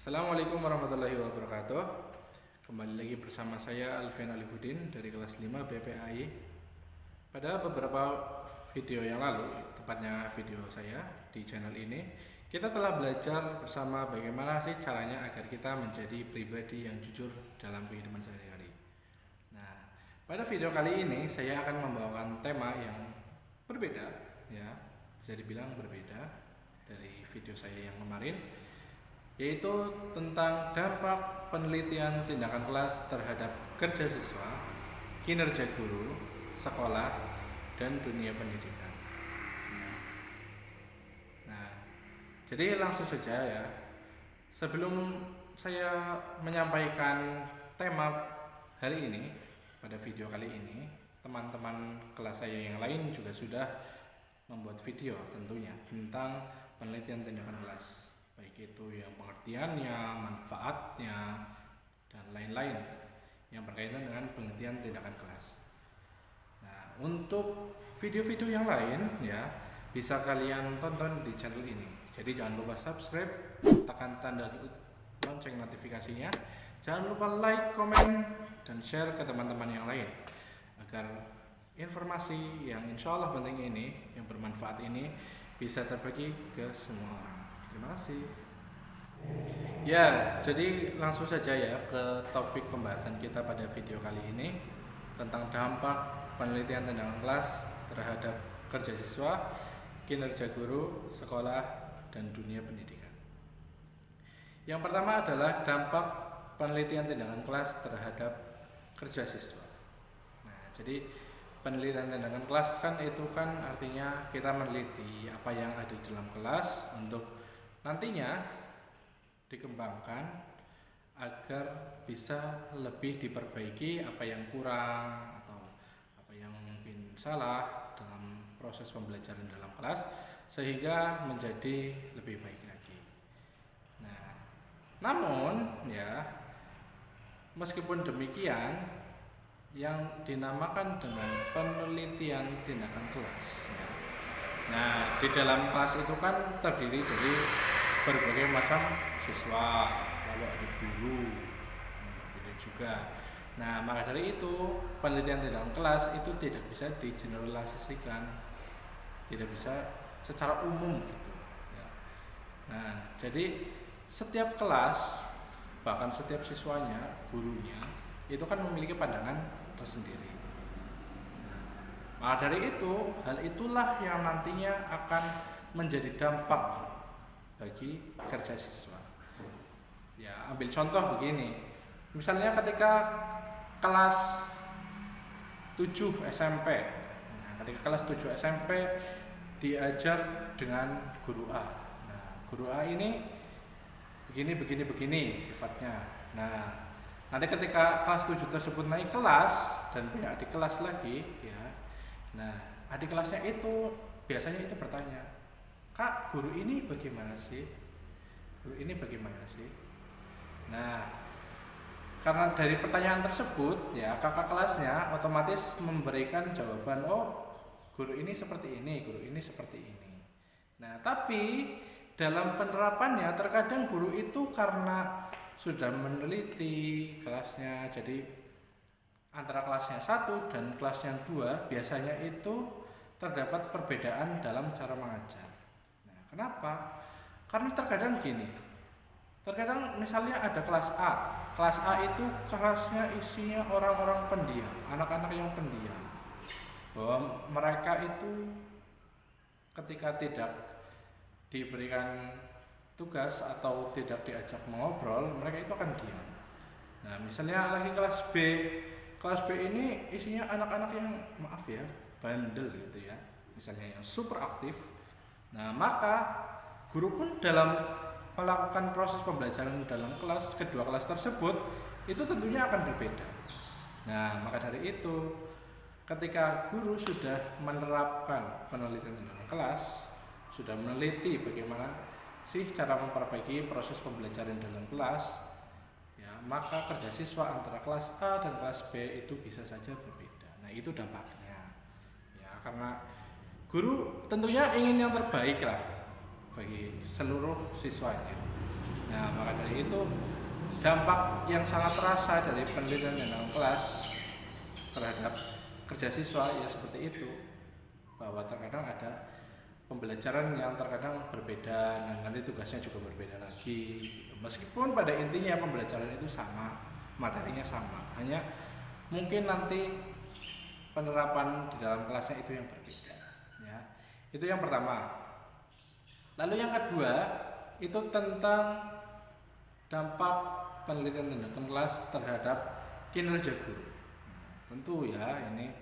Assalamualaikum warahmatullahi wabarakatuh. Kembali lagi bersama saya Alfian Alifuddin dari kelas 5 BPAI. Pada beberapa video yang lalu, tepatnya video saya di channel ini, kita telah belajar bersama bagaimana sih caranya agar kita menjadi pribadi yang jujur dalam kehidupan sehari-hari. Nah, pada video kali ini saya akan membawakan tema yang berbeda, ya, bisa dibilang berbeda dari video saya yang kemarin, yaitu tentang dampak penelitian tindakan kelas terhadap kerja siswa, kinerja guru, sekolah, dan dunia pendidikan. Nah, jadi langsung saja ya. Sebelum saya menyampaikan tema hari ini, pada video kali ini, teman-teman kelas saya yang lain juga sudah membuat video tentunya tentang penelitian tindakan kelas, baik itu yang pengertiannya, manfaatnya, dan lain-lain yang berkaitan dengan penelitian tindakan kelas. Nah, untuk video-video yang lain ya bisa kalian tonton di channel ini. Jadi jangan lupa subscribe, tekan tanda lonceng notifikasinya, jangan lupa like, komen, dan share ke teman-teman yang lain agar informasi yang insya Allah penting ini, yang bermanfaat ini bisa terbagi ke semua orang. Terima kasih. Ya, jadi langsung saja ya ke topik pembahasan kita pada video kali ini tentang dampak penelitian tindakan kelas terhadap kerja siswa, kinerja guru, sekolah, dan dunia pendidikan. Yang pertama adalah dampak penelitian tindakan kelas terhadap kerja siswa. Nah, jadi penelitian tindakan kelas kan itu kan artinya kita meneliti apa yang ada di dalam kelas untuk nantinya dikembangkan agar bisa lebih diperbaiki apa yang kurang atau apa yang mungkin salah dalam proses pembelajaran dalam kelas sehingga menjadi lebih baik lagi. Nah, namun ya meskipun demikian yang dinamakan dengan penelitian tindakan kelas ya. Nah, di dalam kelas itu kan terdiri dari berbagai macam siswa, lalu ada guru, gitu juga. Nah, maka dari itu penelitian tindakan kelas itu tidak bisa digeneralisasikan, tidak bisa secara umum gitu. Ya. Nah, jadi setiap kelas, bahkan setiap siswanya, gurunya, itu kan memiliki pandangan tersendiri. Maka dari itu, hal itulah yang nantinya akan menjadi dampak bagi kerja siswa. Ya, ambil contoh begini. Misalnya ketika kelas 7 SMP. Nah, ketika kelas 7 SMP diajar dengan guru A. Nah, guru A ini begini sifatnya. Nah, nanti ketika kelas 7 tersebut naik kelas dan punya adik kelas lagi, ya. Nah, adik kelasnya itu biasanya itu bertanya, "Kak, guru ini bagaimana sih? Guru ini bagaimana sih?" Nah, karena dari pertanyaan tersebut, ya kakak kelasnya otomatis memberikan jawaban, "Oh, guru ini seperti ini, guru ini seperti ini." Nah, tapi dalam penerapannya terkadang guru itu karena sudah meneliti kelasnya, jadi antara kelasnya 1 dan kelasnya 2 biasanya itu terdapat perbedaan dalam cara mengajar. Nah, kenapa? Karena terkadang gini, terkadang misalnya ada kelas A. Kelas A itu kelasnya isinya orang-orang pendiam, anak-anak yang pendiam. Bahwa mereka itu ketika tidak diberikan tugas atau tidak diajak mengobrol, mereka itu akan diam. Nah, misalnya lagi kelas B. Kelas B ini isinya anak-anak yang maaf ya, bandel gitu ya. Misalnya yang super aktif. Nah, maka guru pun dalam melakukan proses pembelajaran dalam kelas, kedua kelas tersebut itu tentunya akan berbeda. Nah, maka dari itu ketika guru sudah menerapkan penelitian dalam kelas, sudah meneliti bagaimana sih cara memperbaiki proses pembelajaran dalam kelas, ya, maka kerja siswa antara kelas A dan kelas B itu bisa saja berbeda. Nah, itu dampaknya. Ya, karena guru tentunya ingin yang terbaik lah bagi seluruh siswanya. Nah, maka dari itu dampak yang sangat terasa dari penelitian dalam kelas terhadap kerja siswa ya seperti itu, bahwa terkadang ada pembelajaran yang terkadang berbeda dan nanti tugasnya juga berbeda lagi, meskipun pada intinya pembelajaran itu sama, materinya sama, hanya mungkin nanti penerapan di dalam kelasnya itu yang berbeda ya. Itu yang pertama. Lalu yang kedua itu tentang dampak penelitian tindakan kelas terhadap kinerja guru. Tentu ya, ini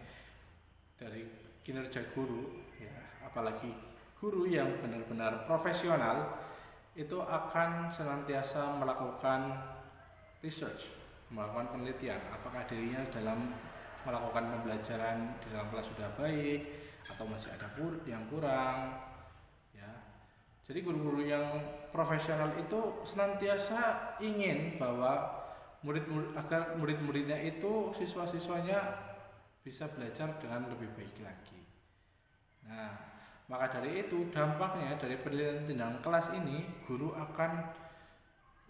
dari kinerja guru ya, apalagi guru yang benar-benar profesional itu akan senantiasa melakukan research, melakukan penelitian apakah dirinya dalam melakukan pembelajaran di dalam kelas sudah baik atau masih ada yang kurang ya. Jadi guru-guru yang profesional itu senantiasa ingin bahwa agar murid-muridnya itu, siswa-siswanya bisa belajar dengan lebih baik lagi. Nah, maka dari itu dampaknya dari penelitian tindakan kelas ini, guru akan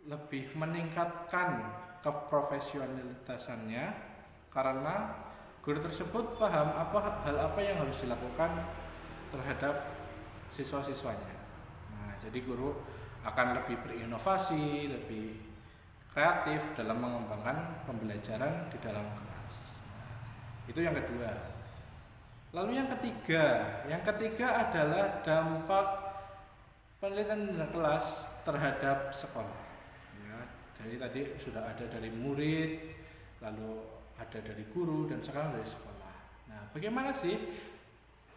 lebih meningkatkan keprofesionalitasannya karena guru tersebut paham hal apa yang harus dilakukan terhadap siswa-siswanya. Nah, jadi guru akan lebih berinovasi, lebih kreatif dalam mengembangkan pembelajaran di dalam kelas. Itu yang kedua. Lalu yang ketiga adalah dampak penelitian dalam kelas terhadap sekolah. Ya, jadi tadi sudah ada dari murid, lalu ada dari guru, dan sekarang dari sekolah. Nah, bagaimana sih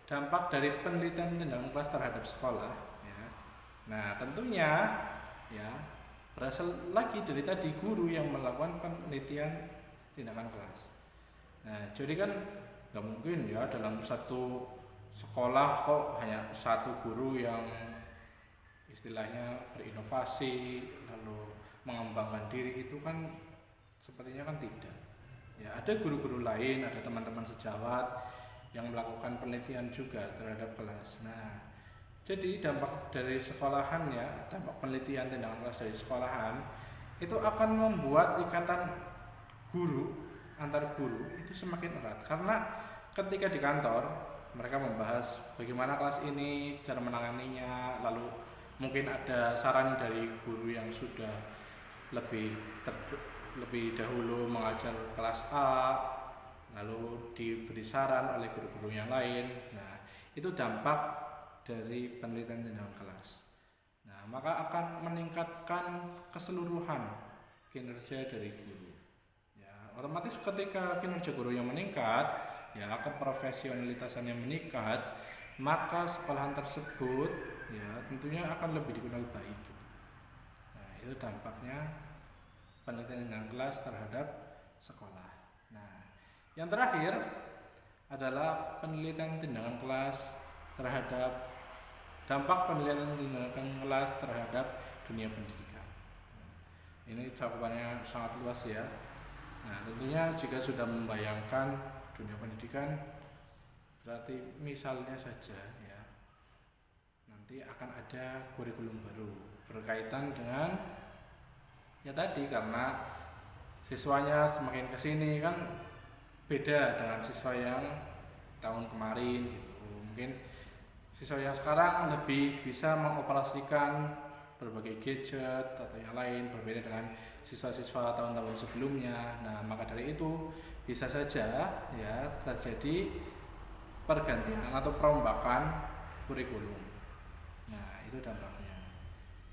dampak dari penelitian dalam kelas terhadap sekolah? Ya. Nah, tentunya ya berasal lagi dari tadi guru yang melakukan penelitian tindakan kelas. Nah, jadi kan nggak mungkin ya dalam satu sekolah kok hanya satu guru yang istilahnya berinovasi lalu mengembangkan diri, itu kan sepertinya kan tidak. Ya, ada guru-guru lain, ada teman-teman sejawat yang melakukan penelitian juga terhadap kelas. Nah, jadi dampak dari sekolahan ya, dampak penelitian tindakan kelas dari sekolahan itu akan membuat ikatan guru antar guru itu semakin erat, karena ketika di kantor mereka membahas bagaimana kelas ini, cara menanganinya, lalu mungkin ada saran dari guru yang sudah lebih dahulu mengajar kelas A, lalu diberi saran oleh guru-guru yang lain. Nah, itu dampak dari penelitian tindakan kelas. Nah, maka akan meningkatkan keseluruhan kinerja dari guru. Ya, otomatis ketika kinerja guru yang meningkat, ya keprofesionalitasannya meningkat, maka sekolahan tersebut ya tentunya akan lebih dikenal baik gitu. Nah, itu dampaknya penelitian tindakan kelas terhadap sekolah. Nah, yang terakhir adalah penelitian tindakan kelas terhadap dampak penelitian tindakan kelas terhadap dunia pendidikan. Ini cakupannya sangat luas ya. Nah, tentunya jika sudah membayangkan dunia pendidikan, berarti misalnya saja ya, nanti akan ada kurikulum baru berkaitan dengan ya tadi, karena siswanya semakin kesini kan beda dengan siswa yang tahun kemarin gitu. Mungkin siswa yang sekarang lebih bisa mengoperasikan berbagai gadget atau yang lain, berbeda dengan siswa-siswa tahun-tahun sebelumnya. Nah, maka dari itu bisa saja ya terjadi pergantian atau perombakan kurikulum. Nah, itu dampaknya.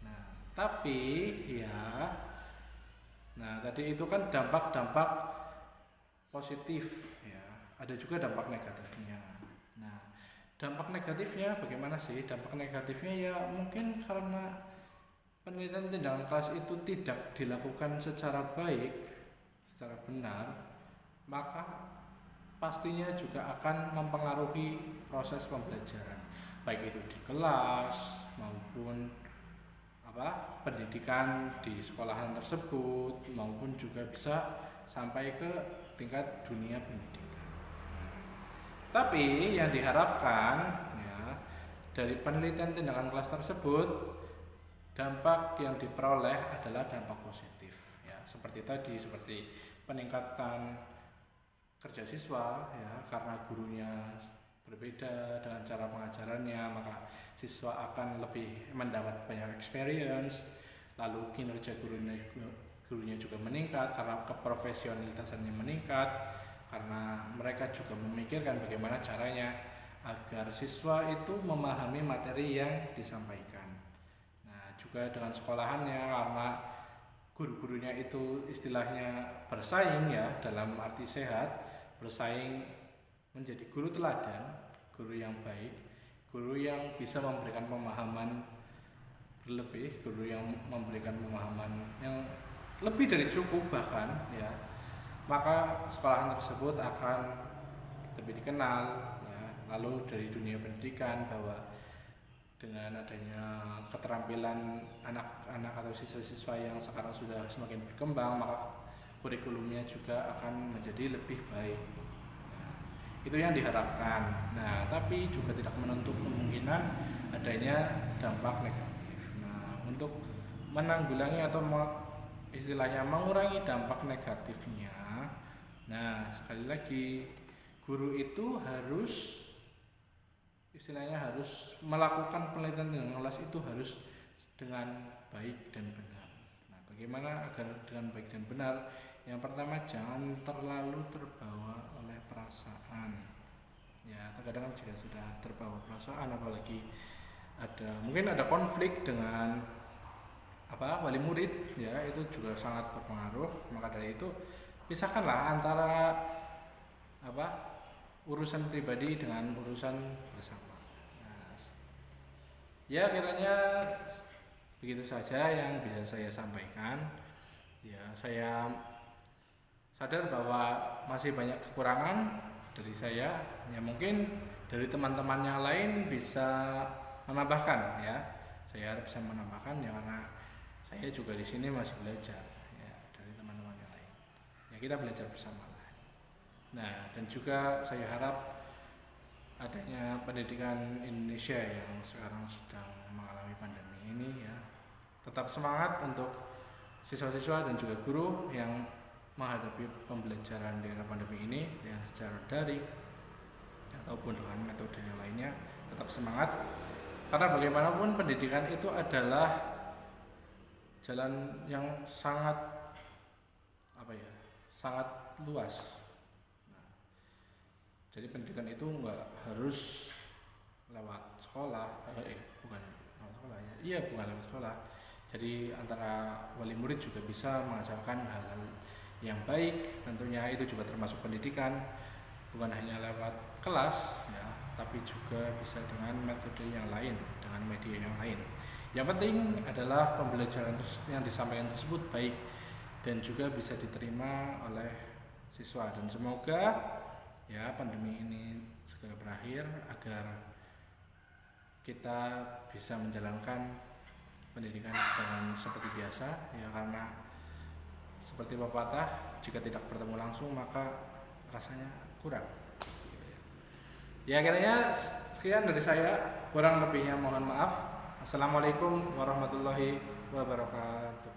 Nah, tapi ya, nah tadi itu kan dampak-dampak positif ya, ada juga dampak negatifnya. Nah, dampak negatifnya bagaimana sih? Dampak negatifnya ya mungkin karena penelitian tindakan kelas itu tidak dilakukan secara baik, secara benar, maka pastinya juga akan mempengaruhi proses pembelajaran, baik itu di kelas maupun pendidikan di sekolahan tersebut, maupun juga bisa sampai ke tingkat dunia pendidikan. Tapi yang diharapkan ya dari penelitian tindakan kelas tersebut dampak yang diperoleh adalah dampak positif ya, seperti tadi, seperti peningkatan kerja siswa ya, karena gurunya berbeda dengan cara pengajarannya, maka siswa akan lebih mendapat banyak experience, lalu kinerja gurunya juga meningkat karena keprofesionalitasannya meningkat, karena mereka juga memikirkan bagaimana caranya agar siswa itu memahami materi yang disampaikan. Nah, juga dengan sekolahannya, karena guru-gurunya itu istilahnya bersaing ya, dalam arti sehat, bersaing menjadi guru teladan, guru yang baik, guru yang bisa memberikan pemahaman berlebih, guru yang memberikan pemahaman yang lebih dari cukup bahkan ya, maka sekolahan tersebut akan lebih dikenal ya. Lalu dari dunia pendidikan, bahwa dengan adanya keterampilan anak-anak atau siswa-siswa yang sekarang sudah semakin berkembang, maka kurikulumnya juga akan menjadi lebih baik. Nah, itu yang diharapkan. Nah, tapi juga tidak menutup kemungkinan adanya dampak negatif. Nah, untuk menanggulangi atau istilahnya mengurangi dampak negatifnya, nah sekali lagi, guru itu harus istilahnya harus melakukan penelitian dengan kelas itu harus dengan baik dan benar. Nah, bagaimana agar dengan baik dan benar? Yang pertama, jangan terlalu terbawa oleh perasaan. Ya, terkadang jika sudah terbawa perasaan, apalagi mungkin ada konflik dengan wali murid, ya itu juga sangat berpengaruh. Maka dari itu, pisahkanlah antara urusan pribadi dengan urusan bersama. Nah, ya kiranya begitu saja yang bisa saya sampaikan. Ya, saya sadar bahwa masih banyak kekurangan dari saya. Ya, mungkin dari teman-teman yang lain bisa menambahkan ya. Saya harap bisa menambahkan ya, karena saya juga di sini masih belajar ya, dari teman-teman yang lain. Ya, kita belajar bersama. Nah, dan juga saya harap adanya pendidikan Indonesia yang sekarang sedang mengalami pandemi ini ya, tetap semangat untuk siswa-siswa dan juga guru yang menghadapi pembelajaran di era pandemi ini yang secara daring ataupun dengan metode yang lainnya. Tetap semangat, karena bagaimanapun pendidikan itu adalah jalan yang sangat sangat luas. Jadi pendidikan itu nggak harus lewat sekolah, bukan lewat sekolah ya. Iya, bukan lewat sekolah. Jadi antara wali murid juga bisa mengajarkan hal-hal yang baik, tentunya itu juga termasuk pendidikan, bukan hanya lewat kelas ya, tapi juga bisa dengan metode yang lain, dengan media yang lain. Yang penting adalah pembelajaran yang disampaikan tersebut baik dan juga bisa diterima oleh siswa, dan semoga ya pandemi ini segera berakhir agar kita bisa menjalankan pendidikan dengan seperti biasa ya, karena seperti pepatah, jika tidak bertemu langsung maka rasanya kurang. Ya, akhirnya sekian dari saya, kurang lebihnya mohon maaf. Assalamualaikum warahmatullahi wabarakatuh.